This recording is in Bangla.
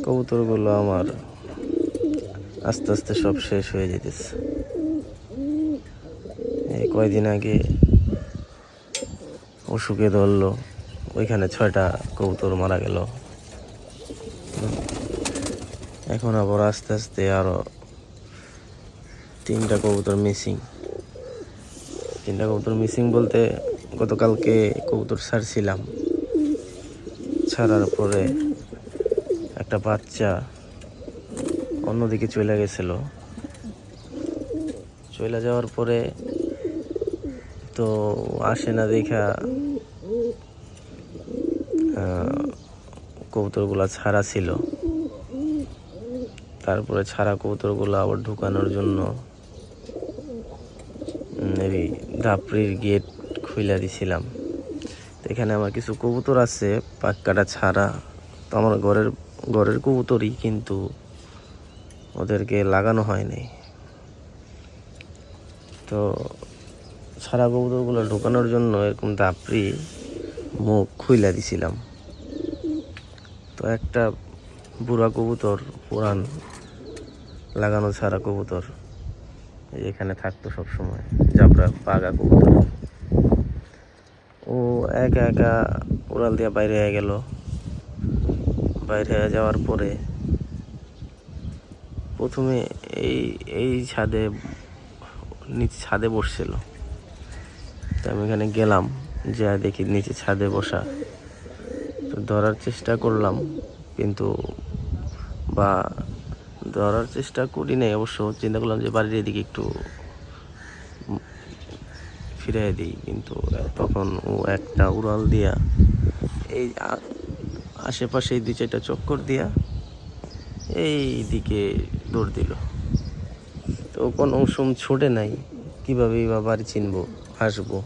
কবুতরগুলো আমার আস্তে আস্তে সব শেষ হয়ে যেতেছে। এই কয়দিন আগে অসুখে ধরলো, ওইখানে 6টা কবুতর মারা গেল। এখন আবার আস্তে আস্তে আরো 3টা কবুতর মিসিং। 3টা কবুতর মিসিং বলতে গতকালকে কবুতর ছাড়ছিলাম, ছাড়ার পরে একটা বাচ্চা অন্যদিকে চলে গেছিল। চলে যাওয়ার পরে তো আসে না দেখা কবুতরগুলা ছাড়া ছিল। তারপরে ছাড়া কবুতরগুলো আবার ঢুকানোর জন্য এই ধাপড়ির গেট খুলে দিছিলাম। তো এখানে আমার কিছু কবুতর আছে পাক্কাটা ছাড়া, তো আমার ঘরের কবুতরই, কিন্তু ওদেরকে লাগানো হয়নি। তো ছাড়া কবুতরগুলো ঢুকানোর জন্য এরকম ধাপড়ি মুখ খুলে দিছিলাম। তো একটা বুড়া কবুতর, পুরান লাগানো ছাড়া কবুতর এখানে থাকতো সবসময়, জাবরা পাগা কবুতর, ও একা একা উড়াল দিয়ে বাইরে হয়ে গেল। বাইরে হয়ে যাওয়ার পরে প্রথমে এই নিচে ছাদে বসছিল। তো আমি এখানে গেলাম, যা দেখি নিচে ছাদে বসা। তো ধরার চেষ্টা করলাম, কিন্তু ধরার চেষ্টা করি নাই অবশ্য। চিন্তা করলাম যে বাড়ির এদিকে একটু ফিরাই দিই, কিন্তু তখন ও একটা উড়াল দিয়া এই আশেপাশে 2-4টা চক্কর দিয়া এই দিকে দৌড় দিল। তো কোনো ছোটে নাই, কিভাবে বা বাড়ি চিনবো, আসবো।